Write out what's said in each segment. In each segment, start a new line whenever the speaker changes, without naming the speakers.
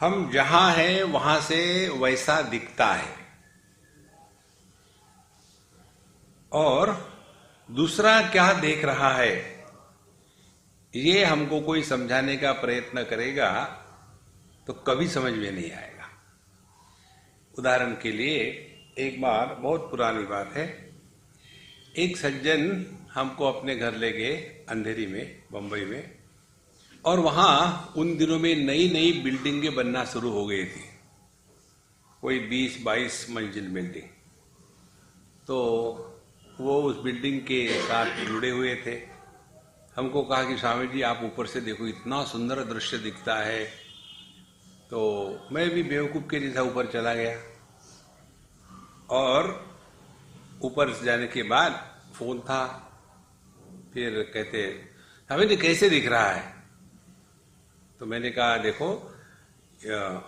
हम जहां हैं वहां से वैसा दिखता है, और दूसरा क्या देख रहा है ये हमको कोई समझाने का प्रयत्न करेगा तो कभी समझ में नहीं आएगा। उदाहरण के लिए एक बार, बहुत पुरानी बात है, एक सज्जन हमको अपने घर ले गए अंधेरी में, बंबई में, और वहां उन दिनों में नई नई बिल्डिंगें बनना शुरू हो गई थी, कोई 20-22 मंजिल बिल्डिंग। तो वो उस बिल्डिंग के साथ जुड़े हुए थे। हमको कहा कि स्वामी जी आप ऊपर से देखो, इतना सुंदर दृश्य दिखता है। तो मैं भी बेवकूफ़ के जैसा ऊपर चला गया, और ऊपर जाने के बाद फोन था। फिर कहते स्वामी जी कैसे दिख रहा है? तो मैंने कहा देखो,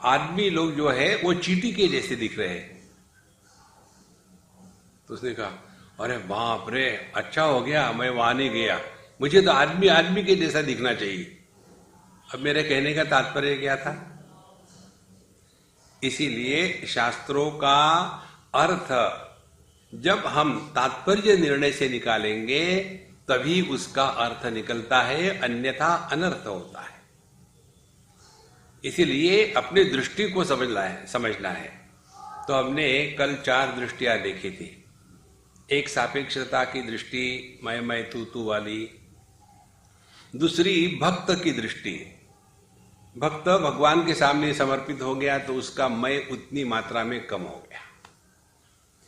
आदमी लोग जो है वो चींटी के जैसे दिख रहे हैं। तो उसने कहा अरे बाप रे, अच्छा हो गया मैं वहां नहीं गया, मुझे तो आदमी आदमी के जैसा दिखना चाहिए। अब मेरे कहने का तात्पर्य क्या था? इसीलिए शास्त्रों का अर्थ जब हम तात्पर्य निर्णय से निकालेंगे तभी उसका अर्थ निकलता है, अन्यथा अनर्थ होता है। इसीलिए अपनी दृष्टि को समझना है। तो हमने कल 4 दृष्टियां देखी थी। एक सापेक्षता की दृष्टि, मैं तू वाली। दूसरी भक्त की दृष्टि, भक्त भगवान के सामने समर्पित हो गया तो उसका मैं उतनी मात्रा में कम हो गया।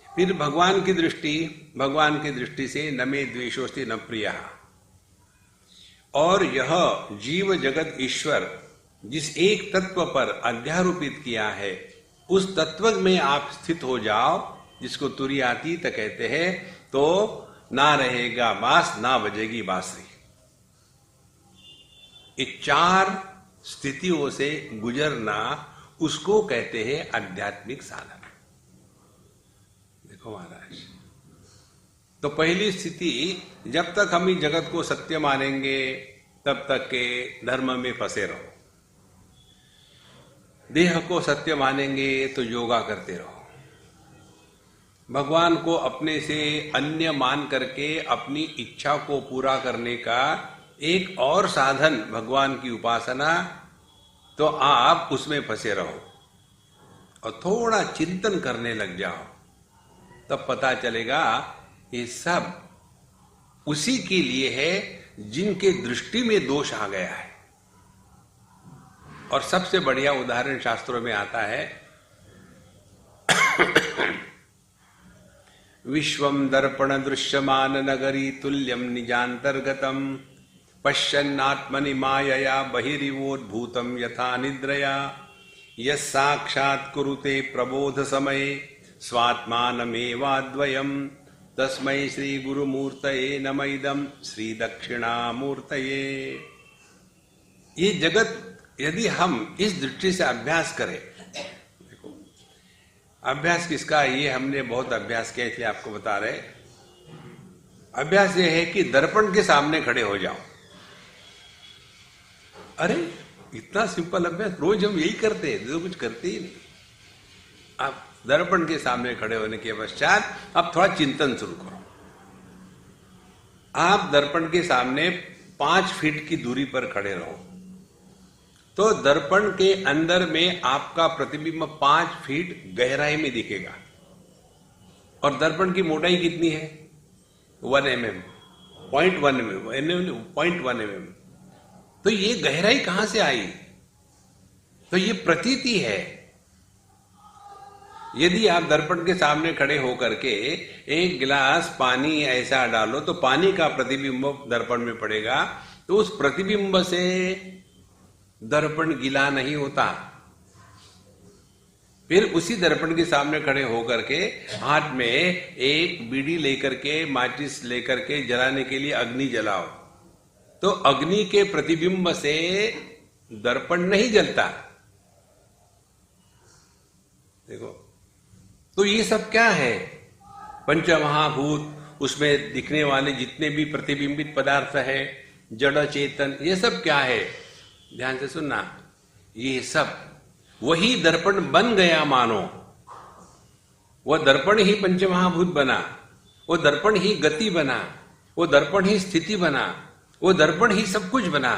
फिर भगवान की दृष्टि से न मे द्वेषोस्ति न प्रियः। और यह जीव जगत ईश्वर जिस एक तत्व पर अध्यारोपित किया है, उस तत्व में आप स्थित हो जाओ, जिसको तुरीयातीत कहते हैं, तो ना रहेगा बांस ना बजेगी बांसुरी। ये 4 स्थितियों से गुजरना, उसको कहते हैं आध्यात्मिक साधन। देखो महाराज, तो पहली स्थिति, जब तक हम इस जगत को सत्य मानेंगे तब तक के धर्म में फंसे रहो। देह को सत्य मानेंगे तो योगा करते रहो। भगवान को अपने से अन्य मान करके अपनी इच्छा को पूरा करने का एक और साधन भगवान की उपासना, तो आप उसमें फंसे रहो और थोड़ा चिंतन करने लग जाओ, तब पता चलेगा ये सब उसी के लिए है जिनके दृष्टि में दोष आ गया है। और सबसे बढ़िया उदाहरण शास्त्रों में आता है, विश्वम दर्पण दृश्यमान नगरी तुल्यम निजांतर्गतम पश्यन्नात्मनि मायया बहिरिवोद्भूतम यथा निद्रया यस्साक्षात् कुरुते प्रबोध समये स्वात्मानमेवाद्वयम् तस्मै श्री गुरुमूर्तये नमः इदं श्री दक्षिणामूर्तये। ये जगत यदि हम इस दृष्टि से अभ्यास करें, देखो अभ्यास किसका, ये हमने बहुत अभ्यास किया इसलिए आपको बता रहे। अभ्यास ये है कि दर्पण के सामने खड़े हो जाओ। अरे इतना सिंपल अभ्यास, रोज हम यही करते हैं, तो कुछ करते ही नहीं। आप दर्पण के सामने खड़े होने के पश्चात अब थोड़ा चिंतन शुरू करो। आप दर्पण के सामने 5 फीट की दूरी पर खड़े रहो, तो दर्पण के अंदर में आपका प्रतिबिंब 5 फीट गहराई में दिखेगा। और दर्पण की मोटाई कितनी है? 1 mm, 0.1 mm। तो ये गहराई कहां से आई? तो ये प्रतीति है। यदि आप दर्पण के सामने खड़े होकर के एक गिलास पानी ऐसा डालो तो पानी का प्रतिबिंब दर्पण में पड़ेगा, तो उस प्रतिबिंब से दर्पण गीला नहीं होता। फिर उसी दर्पण के सामने खड़े होकर के हाथ में एक बीड़ी लेकर के, माचिस लेकर के जलाने के लिए अग्नि जलाओ, तो अग्नि के प्रतिबिंब से दर्पण नहीं जलता। देखो, तो ये सब क्या है? पंचमहाभूत, उसमें दिखने वाले जितने भी प्रतिबिंबित पदार्थ है, जड़ चेतन, ये सब क्या है? ध्यान से सुनना, ये सब वही दर्पण बन गया मानो। वह दर्पण ही पंचमहाभूत बना, वो दर्पण ही गति बना, वो दर्पण ही स्थिति बना, वो दर्पण ही सब कुछ बना।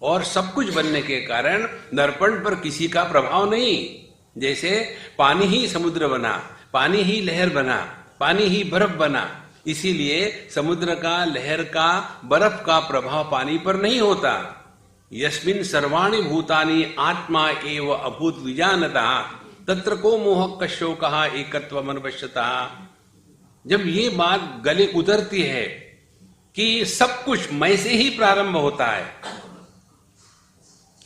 और सब कुछ बनने के कारण दर्पण पर किसी का प्रभाव नहीं। जैसे पानी ही समुद्र बना, पानी ही लहर बना, पानी ही बर्फ बना, इसीलिए समुद्र का, लहर का, बर्फ का प्रभाव पानी पर नहीं होता। यस्मिन् सर्वाणि भूतानि आत्मा एव अभूत विजानतः तत्र को मोह कशोकः एकत्वम् अनुपश्यतः। जब ये बात गले उतरती है कि सब कुछ मैं से ही प्रारंभ होता है,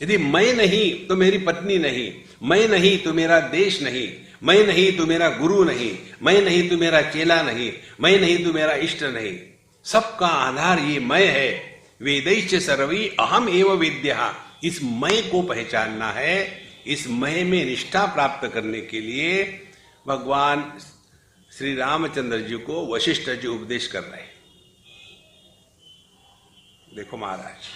यदि मैं नहीं तो मेरी पत्नी नहीं, मैं नहीं तो मेरा देश नहीं, मैं नहीं तो मेरा गुरु नहीं, मैं नहीं तो मेरा चेला नहीं, मैं नहीं तो मेरा इष्ट नहीं, सबका आधार ये मैं है। वेदैश्च सर्वै अहम एव वेद्यः। इस मैं को पहचानना है। इस मैं में निष्ठा प्राप्त करने के लिए भगवान श्री रामचंद्र जी को वशिष्ठ जी उपदेश कर रहे हैं। देखो महाराज,